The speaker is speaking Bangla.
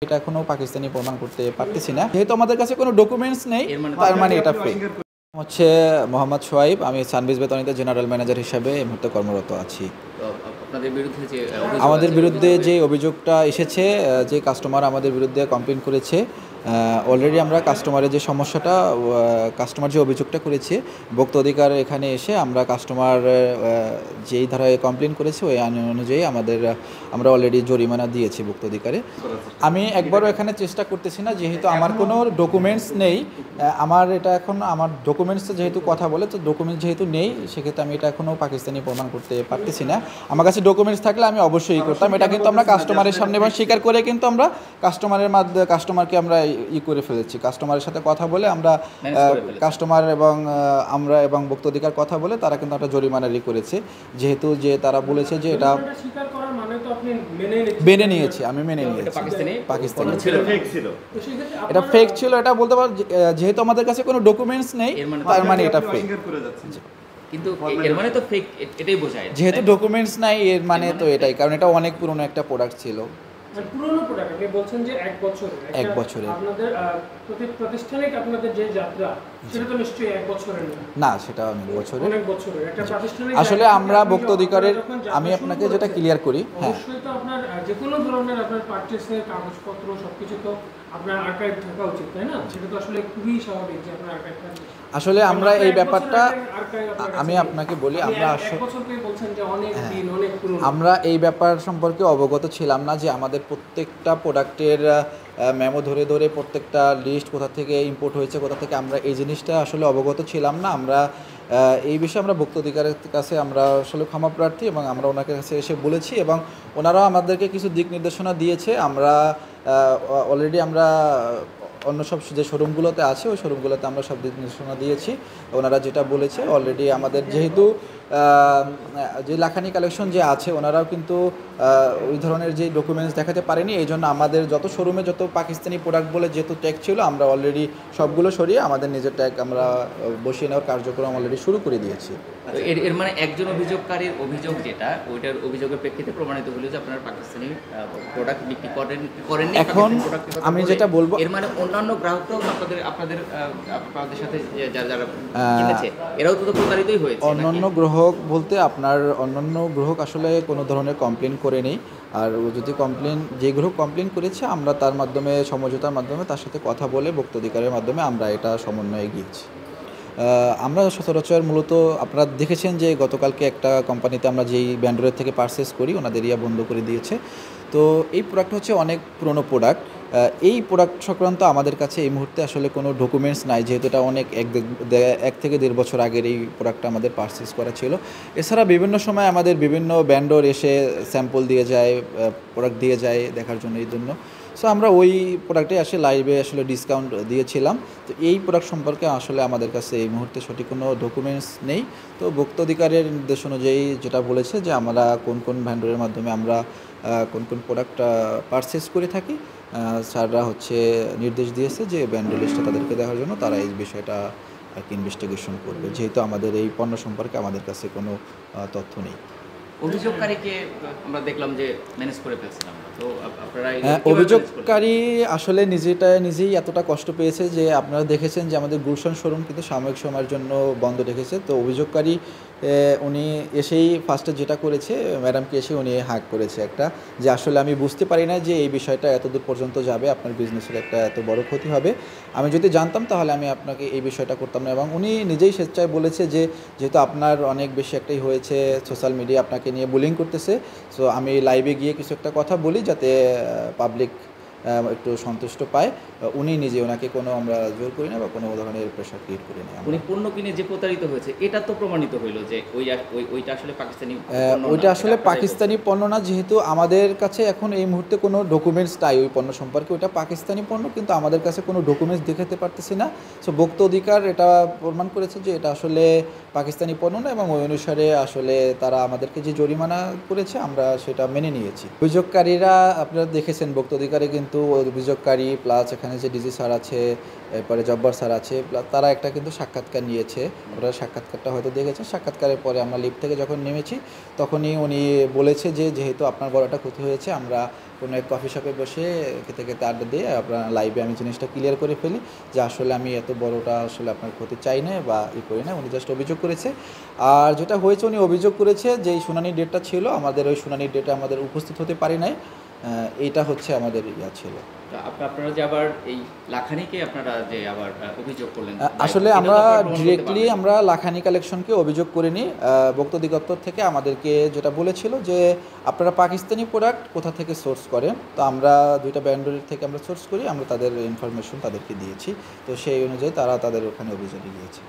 এটা এখনো পাকিস্তানি প্রমাণ করতে পারতেছি না, যেহেতু আমাদের কাছে কোনো ডকুমেন্টস নেই, তার মানে এটা ফেক। হচ্ছে মোহাম্মদ সোহাইব, আমি সানবিজ বেতনিতে জেনারেল ম্যানেজার হিসাবে এই মুহূর্তে কর্মরত আছি। আমাদের বিরুদ্ধে যে অভিযোগটা এসেছে, যে কাস্টমার আমাদের বিরুদ্ধে কমপ্লেন করেছে, অলরেডি আমরা কাস্টমারের যে সমস্যাটা, কাস্টমার যে অভিযোগটা করেছে ভোক্তা অধিকার এখানে এসে আমরা কাস্টমার যেই ধারায় কমপ্লেন করেছে ওই আইন অনুযায়ী আমরা অলরেডি জরিমানা দিয়েছি ভোক্তা অধিকারে। আমি একবারও এখানে চেষ্টা করতেছি না, যেহেতু আমার কোনো ডকুমেন্টস নেই। আমার ডকুমেন্টসে যেহেতু কথা বলে, তো ডকুমেন্টস যেহেতু নেই, সেক্ষেত্রে আমি এটা এখনও পাকিস্তানি প্রমাণ করতে পারতেছি না। আমার কাছে ডকুমেন্টস থাকলে আমি অবশ্যই করতাম। এটা কিন্তু আমরা কাস্টমারের সামনে বা স্বীকার করে কিন্তু আমরা কাস্টমারকে আমরা করে ফেলেছি। কাস্টমারের সাথে কথা বলে আমরা কাস্টমার এবং ভোক্তা অধিকার কথা বলে তারা কিন্তু একটা জরিমানা করেছে, যেহেতু যে তারা বলেছে যে এটা মেনে নিয়েছি, আমি মেনে নিয়েছি পাকিস্তানি এটা ফেক ছিল। এটা বলতে পার, যেহেতু আমাদের কাছে কোনো ডকুমেন্টস নেই, তার মানে এটা ফেক। কিন্তু এর মানে তো ফেক, এটাই বোঝায়। যেহেতু ডকুমেন্টস নাই, এর মানে তো এটাই, কারণ এটা অনেক পুরনো একটা প্রোডাক্ট ছিল। পুরনো প্রোডাক্ট, আপনি বলছেন যে এক বছরের আপনাদের প্রতিষ্ঠানিক আপনাদের যে যাত্রা, সেটা তো নিশ্চয়ই এক বছরের না, সেটা অনেক বছরের। অনেক বছরের একটা প্রতিষ্ঠানিক। আসলে আমরা ভোক্তা অধিকারের, আমি আপনাকে যেটা ক্লিয়ার করি, হ্যাঁ, অবশ্যই তো আপনার যে কোনো ধরনের আপনার পারচেজের কাগজপত্র সবকিছু তো আপনার আর্কাইভ থাকা উচিত, তাই না? সেটা তো আসলে খুবই স্বাভাবিক যে আপনার আর্কাইভ থাকবে। আসলে আমরা এই ব্যাপারটা, আমি আপনাকে বলি, আমরা এই ব্যাপার সম্পর্কে অবগত ছিলাম না যে আমাদের প্রত্যেকটা প্রোডাক্টের মেমো ধরে ধরে প্রত্যেকটা লিস্ট কোথা থেকে ইম্পোর্ট হয়েছে, কোথা থেকে, আমরা এই জিনিসটা আসলে অবগত ছিলাম না। আমরা এই বিষয়ে আমরা ভোক্তা অধিকারের কাছে আমরা আসলে ক্ষমাপ্রার্থী, এবং আমরা ওনার কাছে এসে বলেছি, এবং ওনারাও আমাদেরকে কিছু দিক নির্দেশনা দিয়েছে। আমরা অলরেডি আমরা অন্য সব যে শোরুমগুলোতে আছে, ওই শোরুমগুলোতে আমরা সব দিক নির্দেশনা দিয়েছি। ওনারা যেটা বলেছে, অলরেডি আমাদের যেহেতু যে লাখানি কালেকশন যে আছে, ওনারাও কিন্তু ওই ধরনের যে ডকুমেন্টস দেখাতে পারেনি। এই জন্য আমাদের যত শোরুমে যত পাকিস্তানি প্রোডাক্ট বলে যেহেতু ট্যাগ ছিল, আমরা অলরেডি সবগুলো সরিয়ে আমাদের নিজের ট্যাগ আমরা বসিয়ে নেওয়ার কার্যক্রম অলরেডি শুরু করে দিয়েছি। এর মানে একজন অভিযোগকারীর অভিযোগ যেটা, ওইটার অভিযোগের প্রেক্ষিতে প্রমাণিত হলো যে আপনারা পাকিস্তানি প্রোডাক্ট বিক্রি করেন। এখন আমি যেটা বলবো, এর মানে অন্যান্য গ্রাহকরাও আপনাদের সাথে যারা কিনেছে, এরাও তো প্রতারিতই হয়েছে। অন্যান্য গ্রাহক বলতে আপনার অন্যান্য গ্রাহক আসলে কোনো ধরনের কমপ্লেন করে নেই। আর যদি যে গ্রাহক কমপ্লেন করেছে, আমরা তার মাধ্যমে সমঝোতার মাধ্যমে তার সাথে কথা বলে ভোক্তা অধিকারের মাধ্যমে আমরা এটা সমন্বয়ে গিয়েছি। আমরা সচরাচর মূলত আপনারা দেখেছেন যে গতকালকে একটা কোম্পানিতে আমরা যেই ব্যান্ডরের থেকে পারচেস করি, ওনাদের এরিয়া বন্ধ করে দিয়েছে। তো এই প্রোডাক্ট হচ্ছে অনেক পুরনো প্রোডাক্ট। এই প্রোডাক্ট সংক্রান্ত আমাদের কাছে এই মুহূর্তে আসলে কোনো ডকুমেন্টস নাই, যেহেতু এটা অনেক 1 থেকে 1.5 বছর আগের এই প্রোডাক্টটা আমাদের পারচেস করা ছিল। এছাড়া বিভিন্ন সময় আমাদের বিভিন্ন ব্যান্ডর এসে স্যাম্পল দিয়ে যায়, প্রোডাক্ট দিয়ে যায় দেখার জন্য, এই জন্য। সো আমরা ওই প্রোডাক্টে লাইভে আসলে ডিসকাউন্ট দিয়েছিলাম। তো এই প্রোডাক্ট সম্পর্কে আসলে আমাদের কাছে এই মুহূর্তে সঠিক কোনো ডকুমেন্টস নেই। তো ভোক্তা অধিকারের নির্দেশ অনুযায়ী যেটা বলেছে যে আমরা কোন কোন ভ্যান্ডরের মাধ্যমে আমরা কোন কোন প্রোডাক্ট পারচেস করে থাকি, স্যাররা নির্দেশ দিয়েছে যে ভ্যান্ডর লিস্টটা তাদেরকে দেওয়ার জন্য, তারা এই বিষয়টা আর কি ইনভেস্টিগেশন করবে, যেহেতু আমাদের এই পণ্য সম্পর্কে আমাদের কাছে কোনো তথ্য নেই। অভিযোগকারীকে আমরা দেখলাম যে ম্যানেজ করে ফেলছিলাম, তো আপনারা অভিযোগকারী আসলে নিজেই এতটা কষ্ট পেয়েছে যে আপনারা দেখেছেন যে আমাদের গুলশান শোরুম কিন্তু সাময়িক সময়ের জন্য বন্ধ রেখেছে। তো অভিযোগকারী উনি এসেই ফার্স্টে যেটা করেছে, ম্যাডামকে এসে উনি হাঁক করেছে একটা, যে আসলে আমি বুঝতে পারি না যে এই বিষয়টা এতদূর পর্যন্ত যাবে, আপনার বিজনেসের একটা এত বড় ক্ষতি হবে। আমি যদি জানতাম তাহলে আমি আপনাকে এই বিষয়টা করতাম না। এবং উনি নিজেই স্বেচ্ছায় বলেছে যে যেহেতু আপনার অনেক বেশি একটাই হয়েছে, সোশ্যাল মিডিয়া আপনাকে নিয়ে বুলিং করতেছে, সো আমি লাইভে গিয়ে কিছু একটা কথা বলি যাতে পাবলিক একটু সন্তুষ্ট পায়। উনি নিজে, ওনাকে কোনো আমরা জোর করি না বা কোনো ধরনের প্রেশার ক্রিয়েট করি না। উনি পণ্য কিনে যে প্রতারিত হয়েছে, এটা তো প্রমাণিত হইল যে ওইটা আসলে পাকিস্তানি, ওইটা আসলে পাকিস্তানি পণ্য না, যেহেতু আমাদের কাছে এখন এই মুহূর্তে কোনো ডকুমেন্টস নাই ওই পণ্য সম্পর্কে। ওইটা পাকিস্তানি পণ্য, কিন্তু আমাদের কাছে কোনো ডকুমেন্টস দেখাতে পারতেছি না। সো ভোক্তা অধিকার এটা প্রমাণ করেছে যে এটা আসলে পাকিস্তানি পণ্য না, এবং ওই অনুসারে আসলে তারা আমাদেরকে যে জরিমানা করেছে আমরা সেটা মেনে নিয়েছি। অভিযোগকারীরা আপনারা দেখেছেন ভোক্তা অধিকারে কিন্তু যেহেতু অভিযোগকারী প্লাস এখানে যে ডিজি স্যার আছে, এরপরে জব্বার স্যার আছে, প্লাস তারা একটা কিন্তু সাক্ষাৎকার নিয়েছে। ওরা সাক্ষাৎকারটা হয়তো দেখেছে। সাক্ষাৎকারের পরে আমরা লিফট থেকে যখন নেমেছি তখনই উনি বলেছে যে যেহেতু আপনার বড় একটা ক্ষতি হয়েছে, আমরা কোনো এক কফি শপে বসে খেতে খেতে আড্ডা দিয়ে আপনার লাইভে আমি জিনিসটা ক্লিয়ার করে ফেলি যে আসলে আমি এত বড়টা আসলে আপনার ক্ষতি চাই না বা করি না। উনি জাস্ট অভিযোগ করেছে। আর যেটা হয়েছে, উনি অভিযোগ করেছে যে এই শুনানির ডেটটা ছিল, আমাদের ওই শুনানির ডেটে আমাদের উপস্থিত হতে পারি নাই। এইটা হচ্ছে আমাদের ছিল। তো আপনারা যে আবার এই লাখানিকে আপনারা যে আবার অভিযোগ করলেন, আসলে এটা তো আমরা আপনারা প্রমাণ করতে ডিরেক্টলি পারবেন। আমরা লাখানি কালেকশনকে অভিযোগ করিনি। ভোক্তা অধিদপ্তর থেকে আমাদেরকে যেটা বলেছিল যে আপনারা পাকিস্তানি প্রোডাক্ট কোথা থেকে সোর্স করেন, তো আমরা দুইটা ব্র্যান্ডের থেকে আমরা সোর্স করি, আমরা তাদের ইনফরমেশন তাদেরকে দিয়েছি। তো সেই অনুযায়ী তারা তাদের ওখানে অভিযোগে গিয়েছে।